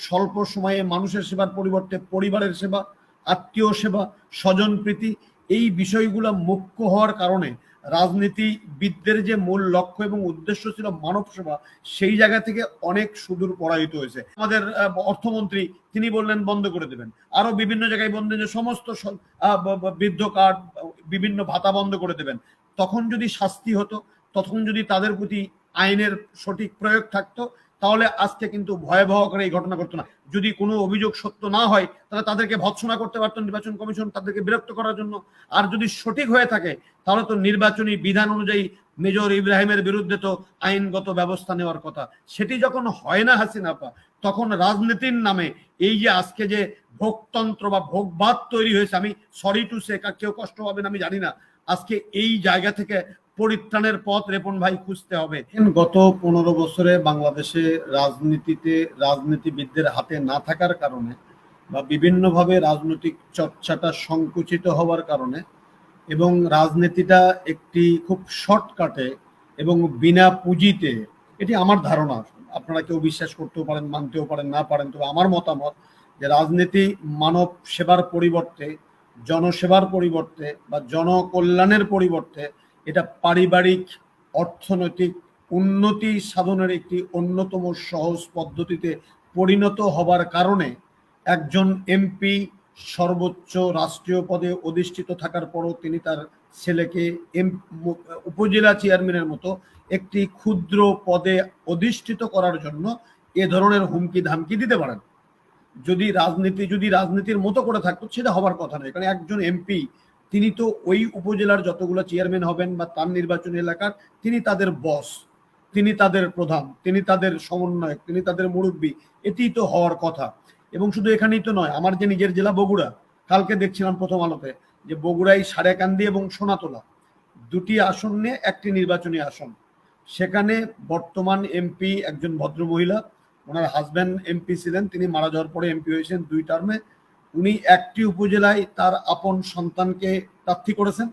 স্বল্প সময়ে মানুষের সেবার পরিবর্তে পরিবারের সেবা, আত্মীয় সেবা, স্বজন প্রীতি, এই বিষয়গুলো মুখ্য হওয়ার কারণে রাজনীতিবিদদের যে মূল লক্ষ্য এবং উদ্দেশ্য ছিল মানব সেবা, সেই জায়গা থেকে অনেক সুদূর পরাহিত হয়েছে। আমাদের অর্থমন্ত্রী তিনি বললেন বন্ধ করে দেবেন, আরো বিভিন্ন জায়গায় বললেন যে সমস্ত বৃদ্ধ কার্ড, বিভিন্ন ভাতা বন্ধ করে দেবেন। তখন যদি শাস্তি হতো, তখন যদি তাদের প্রতি আইনের সঠিক প্রয়োগ থাকতো, তাহলে আজকে কিন্তু ভয়াবহ করে এই ঘটনা ঘটতো না। যদি কোনো অভিযোগ সত্য না হয় তাহলে তাদেরকে ভৎসনা করতে পারতো নির্বাচন কমিশন, তাদেরকে বিরক্ত করার জন্য। আর যদি সঠিক হয়ে থাকে তাহলে তো নির্বাচনী বিধান অনুযায়ী মেজর ইব্রাহিমের বিরুদ্ধে তো আইনগত ব্যবস্থা নেওয়ার কথা। সেটি যখন হয় না হাসিনা আপা, তখন রাজনীতির নামে এই যে আজকে যে ভোগতন্ত্র বা ভোগবাদ তৈরি হয়েছে, আমি সরি টু সে, কেউ কষ্ট পাবেন আমি জানি না, আজকে এই জায়গা থেকে পরিত্রাণের পথ রেপন ভাই খুঁজতে হবে। গত 15 বছরে বাংলাদেশে রাজনীতিবিদদের হাতে না থাকার কারণে বা বিভিন্নভাবে রাজনৈতিক চর্চাটা সংকুচিত হওয়ার কারণে এবং রাজনীতিটা একটি খুব শর্টকাটে এবং বিনা পুঁজিতে, এটি আমার ধারণা, আপনারা কেউ বিশ্বাস করতেও পারেন, মানতেও পারেন, না পারেন, তবে আমার মতামত যে রাজনীতি মানব সেবার পরিবর্তে, জনসেবার পরিবর্তে বা জনকল্যাণের পরিবর্তে এটা পারিবারিক অর্থনৈতিক উন্নতি সাধনের একটি অন্যতম সহজ পদ্ধতিতে পরিণত হবার কারণে একজন এমপি সর্বোচ্চ রাষ্ট্রীয় পদে অধিষ্ঠিত থাকার পরও তিনি তার ছেলেকে উপজেলা চেয়ারম্যানের মতো একটি ক্ষুদ্র পদে অধিষ্ঠিত করার জন্য এ ধরনের হুমকি ধামকি দিতে পারেন। যদি রাজনীতির মতো করে থাকতো সেটা হবার কথা নয়, কারণ একজন এমপি তিনি তো ওই উপজেলার যতগুলো চেয়ারম্যান হবেন বা তার নির্বাচনী এলাকার তিনি তাদের বস, তিনি তাদের প্রধান, তিনি তাদের সমন্বয়ক, তিনি তাদের মুরব্বী, এটি তো হওয়ার কথা। এবং শুধু এখানেই তো নয়, আমার যে নিজের জেলা বগুড়া, কালকে দেখছিলাম প্রথম আলোতে যে বগুড়ায় সারেকান্দি এবং সোনাতলা দুটি আসন নিয়ে একটি নির্বাচনী আসন, সেখানে বর্তমান এমপি একজন ভদ্র মহিলা, ওনার হাজব্যান্ড এমপি ছিলেন, তিনি মারা যাওয়ার পরে এমপি হয়েছেন 2 টার্মে। উনি একটি উপজেলায় তার আপন সন্তানকে প্রার্থী করেছেন,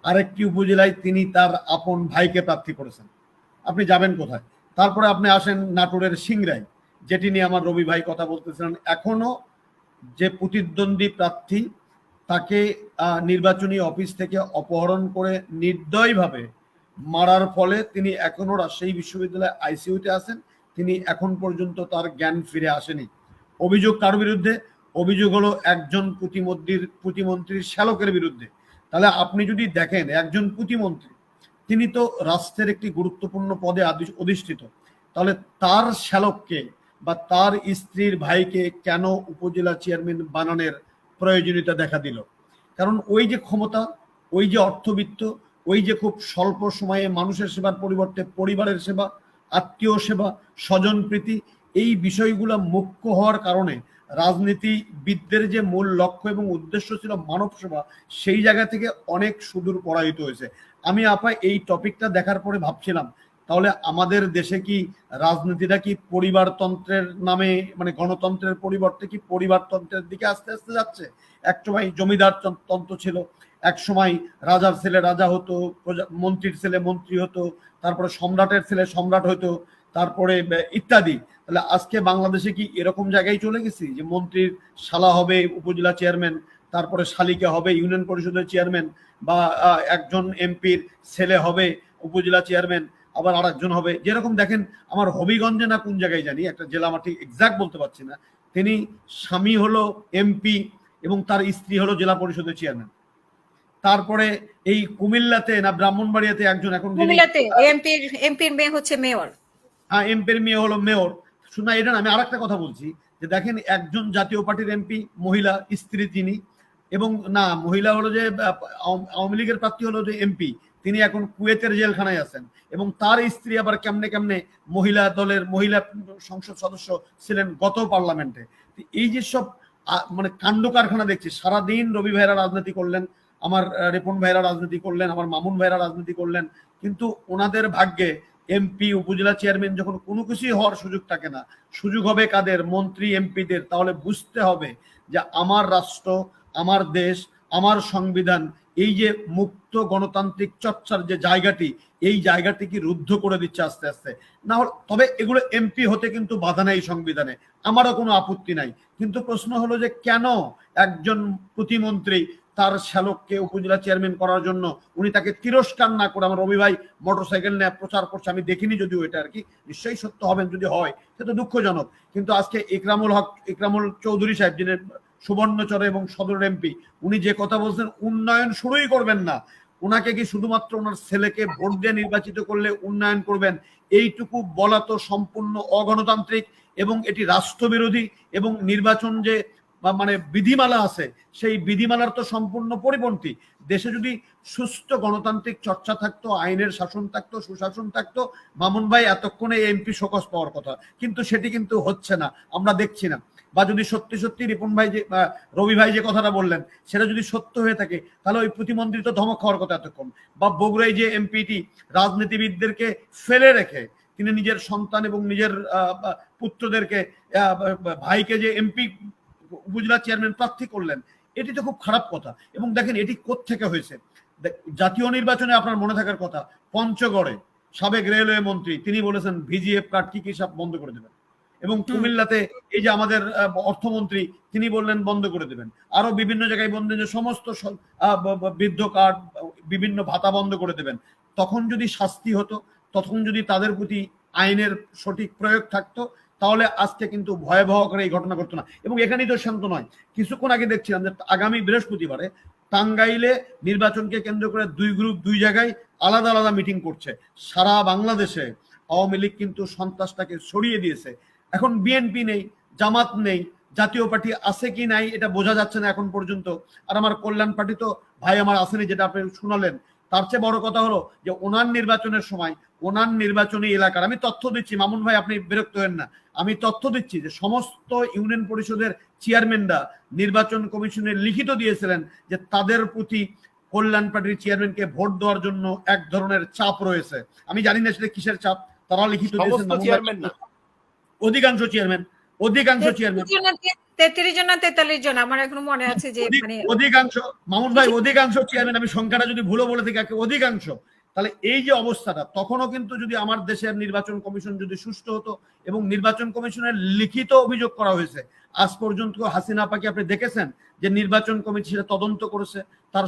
আরেকটি উপজেলায় তিনি তার আপন ভাইকে প্রার্থী করেছেন। আপনি যাবেন কোথায়? তারপরে আপনি আসেন নাটোরের সিংড়ায়, যেটি নিয়ে আমার রবি ভাই কথা বলতেছিলেন, এখনো যে প্রতিদ্বন্দ্বী প্রার্থী তাকে নির্বাচনী অফিস থেকে অপহরণ করে নির্দয়ভাবে মারার ফলে তিনি এখনো রাজশাহী বিশ্ববিদ্যালয়ে আইসিইউতে আছেন, তিনি এখন পর্যন্ত তার জ্ঞান ফিরে আসেনি। অভিযোগ কার বিরুদ্ধে? অভিযোগ হলো একজন প্রতিমন্ত্রীর শ্যালকের বিরুদ্ধে। তাহলে আপনি যদি দেখেন একজন প্রতিমন্ত্রী, তিনি তো রাষ্ট্রের একটি গুরুত্বপূর্ণ পদে অধিষ্ঠিত, তাহলে তার শ্যালককে বা তার স্ত্রীর ভাইকে কেন উপজেলা চেয়ারম্যান বানানোর প্রয়োজনীয়তা দেখা দিল? কারণ ওই যে ক্ষমতা, ওই যে অর্থবিত্ত, ওই যে খুব স্বল্প সময়ে মানুষের সেবার পরিবর্তে পরিবারের সেবা, আত্মীয় সেবা, স্বজন প্রীতি, এই বিষয়গুলো মুখ্য হওয়ার কারণে রাজনীতিবিদদের যে মূল লক্ষ্য এবং উদ্দেশ্য ছিল মানব সেবা, সেই জায়গা থেকে অনেক সুদূর পরাহিত হয়েছে। আমি আপা এই টপিকটা দেখার পরে ভাবছিলাম, তাহলে আমাদের দেশে কি রাজনীতিটা কি পরিবারতন্ত্রের নামে, মানে গণতন্ত্রের পরিবর্তে কি পরিবারতন্ত্রের দিকে আস্তে আস্তে যাচ্ছে? এক সময় জমিদার তন্ত্র ছিল, এক সময় রাজার ছেলে রাজা হতো, মন্ত্রীর ছেলে মন্ত্রী হতো, তারপরে সম্রাটের ছেলে সম্রাট হতো, তারপরে ইত্যাদি। তাহলে আজকে বাংলাদেশে কি এরকম জায়গায় চলে গেছি যে মন্ত্রীর শালা হবে উপজেলা চেয়ারম্যান, তারপরে শালিকা হবে ইউনিয়ন পরিষদের চেয়ারম্যান, বা একজন এমপির ছেলে হবে উপজেলা চেয়ারম্যান, আবার আরেকজন হবে, যেরকম দেখেন আমার হবিগঞ্জে না কোন জায়গায় জানি একটা জেলা, আমার ঠিক এক্সাক্ট বলতে পারছি না, তিনি স্বামী হলো এমপি এবং তার স্ত্রী হলো জেলা পরিষদের চেয়ারম্যান। তারপরে এই কুমিল্লাতে না ব্রাহ্মণবাড়িয়াতে একজন, এখন কুমিল্লাতে এমপির মেয়ে হচ্ছে মেয়র, হ্যাঁ এমপির মেয়ে হলো মেয়র। শোনা, এটা আমি আরেকটা কথা বলছি যে দেখেন একজন জাতীয় পার্টির এমপি মহিলা, স্ত্রী তিনি, এবং না মহিলা হলো যে আওয়ামী লীগের প্রার্থী হলো যে এমপি, তিনি এখন কুয়েতের জেলখানায় আছেন, এবং তার স্ত্রী আবার কেমনে কেমনে মহিলা দলের মহিলা সংসদ সদস্য ছিলেন গত পার্লামেন্টে। এই যে সব মানে কাণ্ড কারখানা দেখছি, সারাদিন রবি ভাইরা রাজনীতি করলেন, আমার রেপন ভাইরা রাজনীতি করলেন, আমার মামুন ভাইরা রাজনীতি করলেন, কিন্তু ওনাদের ভাগ্যে এমপি উপজেলা চেয়ারম্যান যখন কোনো কিছুই হওয়ার সুযোগ থাকে না, সুযোগ হবে কাদের? মন্ত্রী এমপিদের। তাহলে বুঝতে হবে যে আমার রাষ্ট্র, আমার দেশ, আমার সংবিধান এই যে মুক্ত গণতান্ত্রিক চর্চার যে জায়গাটি, এই জায়গাটি কি রুদ্ধ করে দিচ্ছে আস্তে আস্তে। না হলে তবে এগুলো এমপি হতে কিন্তু বাধা নেই সংবিধানে, আমারও কোনো আপত্তি নাই, কিন্তু প্রশ্ন হলো যে কেন একজন প্রতিমন্ত্রী তার শ্যালককে উপজেলা চেয়ারম্যান করার জন্য উনি তাকে তিরস্কার না করে, আমার রবি ভাই মোটরসাইকেল নিয়ে প্রচার করছে, আমি দেখিনি যদিও এটা আর কি, নিশ্চয়ই সত্য হবেন, যদি হয় সেটা দুঃখজনক, কিন্তু আজকে ইকরামুল চৌধুরী সাহেব যিনি সুবর্ণচর এবং সদর এমপি, উনি যে কথা বলছেন উন্নয়ন শুরুই করবেন না, ওনাকে কি শুধুমাত্র ওনার ছেলেকে ভোট দিয়ে নির্বাচিত করলে উন্নয়ন করবেন, এইটুকু বলা তো সম্পূর্ণ অগণতান্ত্রিক এবং এটি রাষ্ট্রবিরোধী। এবং নির্বাচন যে মানে বিধিমালা আছে, সেই বিধিমালার তো সম্পূর্ণ পরিপন্থী। দেশে যদি সুস্থ গণতান্ত্রিক চর্চা থাকতো, আইনের শাসন থাকতো, সুশাসন থাকতো, মামুন ভাই এতক্ষণে এমপি শোকজ পাওয়ার কথা, কিন্তু সেটি কিন্তু হচ্ছে না, আমরা দেখছি না। বা যদি সত্যি সত্যি রিপন ভাই যে রবি ভাই যে কথাটা বললেন সেটা যদি সত্য হয়ে থাকে, তাহলে ওই প্রতিমন্ত্রী তো ধমক খাওয়ার কথা এতক্ষণ। বা বগুড়ায় যে এমপিটি রাজনীতিবিদদেরকে ফেলে রেখে তিনি নিজের সন্তান এবং নিজের পুত্রদেরকে, ভাইকে যে এমপি উপজেলা চেয়ারম্যান প্রার্থী করলেন, এটি তো খুব খারাপ কথা। এবং দেখেন এটি কোত্থেকে হয়েছে, জাতীয় নির্বাচনে আপনার মনে থাকার কথা, পঞ্চগড়ে সাবেক রেলওয়ে মন্ত্রী তিনি বলেছেন ভিজিএফ কার্ড কি সব বন্ধ করে দেবেন, এবং কুমিল্লাতে এই যে আমাদের অর্থমন্ত্রী তিনি বললেন বন্ধ করে দেবেন, আরো বিভিন্ন জায়গায় বন্ধ, যে সমস্ত বৃদ্ধ কার্ড, বিভিন্ন ভাতা বন্ধ করে দেবেন। তখন যদি শাস্তি হতো, তখন যদি তাদের প্রতি আইনের সঠিক প্রয়োগ থাকতো, তাহলে আজকে কিন্তু ভয়াবহ করে এই ঘটনা ঘটতো না। এবং এখানেই তো শান্ত নয়, কিছুক্ষণ আগে দেখছিলাম যে আগামী বৃহস্পতিবারে টাঙ্গাইলে নির্বাচনকে কেন্দ্র করে দুই গ্রুপ দুই জায়গায় আলাদা আলাদা মিটিং করছে। সারা বাংলাদেশে আওয়ামী লীগ কিন্তু সন্ত্রাসটাকে সরিয়ে দিয়েছে। এখন বিএনপি নেই, জামাত নেই, জাতীয় পার্টি আছে কি নাই এটা বোঝা যাচ্ছে না এখন পর্যন্ত। আর আমার কল্যাণ পার্টি তো ভাই আমার আসেনি, যেটা আপনি শুনালেন। তার চেয়ে বড় কথা হলো যে ওনার নির্বাচনের সময় ওনার নির্বাচনী এলাকার, আমি তথ্য দিচ্ছি মামুন ভাই আপনি বিরক্ত হেন না, আমি তথ্য দিচ্ছি যে সমস্ত ইউনিয়ন পরিষদের চেয়ারম্যানরা নির্বাচন কমিশনে লিখিত দিয়েছিলেন যে তাদের প্রতি কল্যাণ পার্টির চেয়ারম্যানকে ভোট দেওয়ার জন্য এক ধরনের চাপ রয়েছে। আমি জানি না সেটা কিসের চাপ, তারা লিখিত দিয়েছেন, অধিকাংশ চেয়ারম্যান 33 জন না 43 জন, আমার এখনো মনে আছে যে মানে অধিকাংশ, মামুন ভাই অধিকাংশ চেয়ারম্যান, আমি সংখ্যাটা যদি ভুলও বলে থাকি অধিকাংশ। তাহলে এই যে অবস্থাটা, তখনও কিন্তু যদি আমার দেশের নির্বাচন কমিশন যদি সুষ্ঠু হতো, এবং নির্বাচন কমিশনের লিখিত অভিযোগ করা হয়েছে, আজ পর্যন্ত হাসিনা আপাকে আপনি দেখেছেন যে নির্বাচন কমিটি সেটা তদন্ত করেছে, তার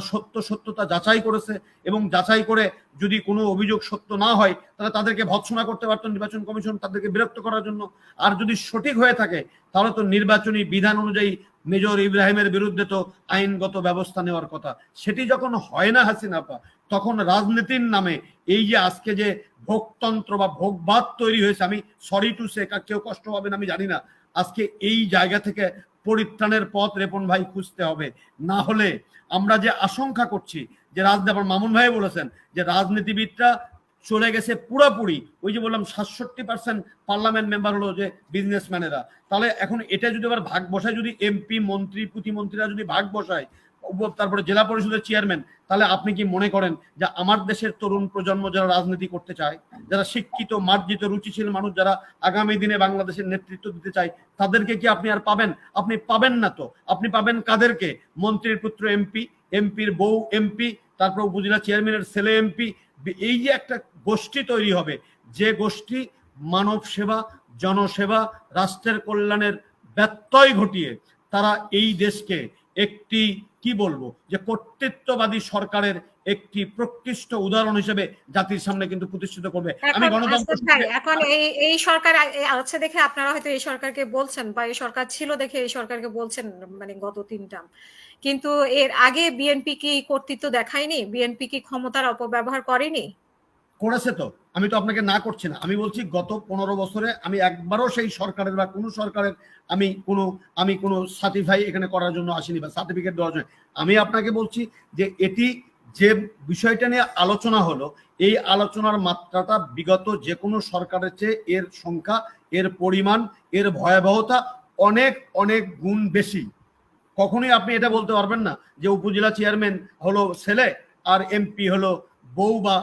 সত্যতা যাচাই করেছে, এবং যাচাই করে যদি কোনো অভিযোগ সত্য না হয় তাহলে তাদেরকে ভৎসনা করতে পারতো নির্বাচন কমিশন, তাদেরকে বিরক্ত করার জন্য। আর যদি সঠিক হয়ে থাকে তাহলে তো নির্বাচনী বিধান অনুযায়ী মেজর ইব্রাহিমের বিরুদ্ধে তো আইনগত ব্যবস্থা নেওয়ার কথা। সেটি যখন হয় না হাসিনা আপা, তখন রাজনীতির নামে এই যে আজকে যে ভোগতন্ত্র বা ভোগবাদ তৈরি হয়েছে, আমি সরি টু সে, কেউ কষ্ট পাবেন আমি জানি না, আজকে এই জায়গা থেকে পরিত্রাণের পথ রেপন ভাই খুঁজতে হবে। না হলে আমরা যে আশঙ্কা করছি যে রাজনীতি, মামুন ভাই বলেছেন যে রাজনীতিবিদরা চলে গেছে পুরোপুরি, ওই যে বললাম 67% পার্লামেন্ট মেম্বার হলো যে বিজনেসম্যানেরা, তাহলে এখন এটা যদি আবার ভাগ বসায়, যদি এমপি মন্ত্রী প্রতিমন্ত্রীরা যদি ভাগ বসায়, তারপরে জেলা পরিষদের চেয়ারম্যান, তাহলে আপনি কি মনে করেন যে আমার দেশের তরুণ প্রজন্ম যারা রাজনীতি করতে চায়, যারা শিক্ষিত মার্জিত রুচিশীল মানুষ, যারা আগামী দিনে বাংলাদেশের নেতৃত্ব দিতে চায়, তাদেরকে কি আপনি আর পাবেন? আপনি পাবেন না। তো আপনি পাবেন কাদেরকে? মন্ত্রীর পুত্র এমপি, এমপির বউ এমপি, তারপর উপজেলা চেয়ারম্যানের ছেলে এমপি। এই যে একটা গোষ্ঠী তৈরি হবে, যে গোষ্ঠী মানব সেবা, জনসেবা, রাষ্ট্রের কল্যাণের ব্যত্যয় ঘটিয়ে তারা এই দেশকে একটি কি বলবো যে কর্তৃত্ববাদী সরকারের একটি প্রকৃষ্ট উদাহরণ হিসেবে জাতির সামনে কিন্তু প্রতিষ্ঠিত করবে। আমি গণতন্ত্র এখন এই সরকার আছে দেখে আপনারা হয়তো এই সরকারকে বলছেন, বা এই সরকার ছিল দেখে এই সরকারকে বলছেন মানে গত 3 টার্ম, কিন্তু এর আগে বিএনপি কি কর্তৃত্ব দেখায়নি? বিএনপি কি ক্ষমতার অপব্যবহার করেনি? করেছে তো, আমি তো আপনাকে না করছি না, আমি বলছি গত 15 বছরে আমি একবারও সেই সরকারের বা কোনো সরকারের আমি কোনো সার্টিফাই এখানে করার জন্য আসিনি বা সার্টিফিকেট দেওয়ার জন্য। আমি আপনাকে বলছি যে এটি যে বিষয়টা নিয়ে আলোচনা হলো, এই আলোচনার মাত্রাটা বিগত যে কোনো সরকারের চেয়ে এর সংখ্যা, এর পরিমাণ, এর ভয়াবহতা অনেক অনেক গুণ বেশি। কখনোই আপনি এটা বলতে পারবেন না যে উপজেলা চেয়ারম্যান হলো ছেলে আর এমপি হলো বউ বা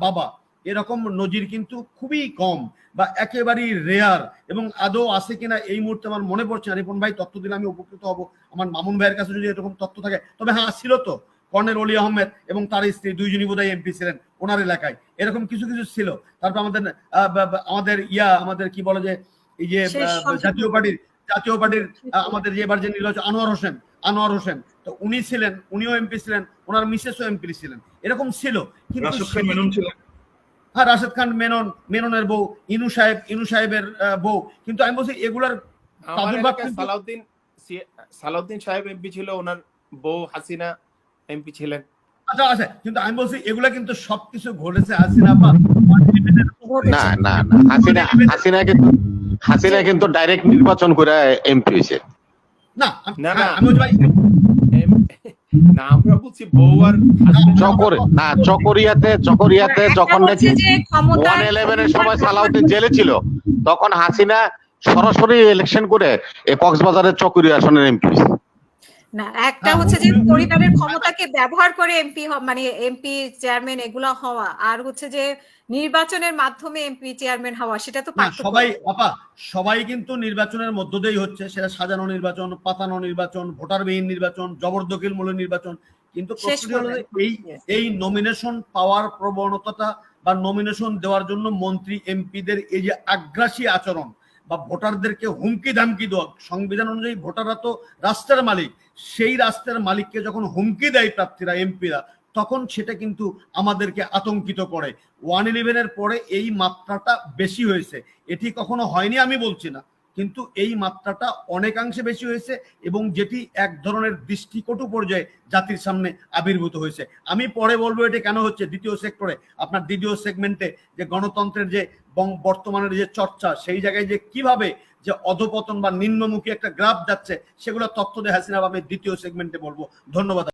বাবা, এরকম নজির কিন্তু খুবই কম বা একেবারেই রেয়ার। এবং আদৌ আছে কিনা এই মুহূর্তে আমার মনে পড়ছে না, রিপন ভাই তথ্য দিলে আমি উপকৃত হব, আমার মামুন ভাইয়ের কাছে যদি এরকম তথ্য থাকে। তবে হ্যাঁ ছিল তো, কর্নেল অলি আহমেদ এবং তার স্ত্রী দুইজনই বোধহয় এমপি ছিলেন ওনার এলাকায়, এরকম কিছু কিছু ছিল। তারপর আমাদের কি বলে যে এই যে জাতীয় পার্টির আমাদের যে এবার যে নির্বাচন আনোয়ার হোসেন, তো উনি ছিলেন, উনিও এমপি ছিলেন, ওনার মিসেসও এমপি ছিলেন, এরকম ছিল। কিন্তু হ্যাঁ, রাশেদ খান মেননের বউ, ইনু সাহেবের বউ। কিন্তু আমি বলছি এগুলার প্রাদুর্ভাব সালাউদ্দিন সাহেব এমপি ছিল, ওনার বউ হাসিনা এমপি ছিলেন। আচ্ছা আচ্ছা, কিন্তু আমি বলছি এগুলা কিন্তু সবকিছু ঘটেছে হাসিনা বা না না না, হাসিনা কিন্তু ডাইরেক্ট নির্বাচন করে এমপি হয়েছে। না না না, আমি ভাই না আমরা বলছি বউ আর চকরিয়াতে যখন নাকি 111 এর সময় সালাউদ্দিন জেলে ছিল, তখন হাসিনা সরাসরি ইলেকশন করে কক্সবাজারের চকরিয়া আসনের এমপি হয়েছে। না, একটা হচ্ছে যে পরিবারের ক্ষমতাকে ব্যবহার করে এমপি মানে এমপি চেয়ারম্যান এগুলা হওয়া, আর হচ্ছে যে নির্বাচনের মাধ্যমে এমপি চেয়ারম্যান হওয়া, সেটা তো সবাই কিন্তু নির্বাচনের মধ্য দিয়েই হচ্ছে, সেটা সাজানো নির্বাচন, পাতানো নির্বাচন, ভোটারবিহীন নির্বাচন, জবরদখলমূলক নির্বাচন। কিন্তু এই নমিনেশন পাওয়ার প্রবণতাটা বা নমিনেশন দেওয়ার জন্য মন্ত্রী এমপিদের এই যে আগ্রাসী আচরণ বা ভোটারদেরকে হুমকি ধামকি দেওয়া, সংবিধান অনুযায়ী ভোটাররা তো রাষ্ট্রের মালিক, সেই রাষ্ট্রের মালিককে যখন হুমকি দেয় প্রার্থীরা এমপিরা, তখন সেটা কিন্তু আমাদেরকে আতঙ্কিত করে। 111 পরে এই মাত্রাটা বেশি হয়েছে, এটি কখনো হয়নি আমি বলছি না, কিন্তু এই মাত্রাটা অনেকাংশে বেশি হয়েছে এবং যেটি এক ধরনের দৃষ্টিকটু পর্যায়ে জাতির সামনে আবির্ভূত হয়েছে। আমি পরে বলবো এটি কেন হচ্ছে দ্বিতীয় সেক্টরে, আপনার দ্বিতীয় সেগমেন্টে যে গণতন্ত্রের যে বর্তমানের যে চর্চা, সেই জায়গায় যে কিভাবে যে অধপতন বা নিম্নমুখী একটা গ্রাফ যাচ্ছে, সেগুলো তথ্য দিয়ে হাসিনা আমি দ্বিতীয় সেগমেন্টে বলবো। ধন্যবাদ।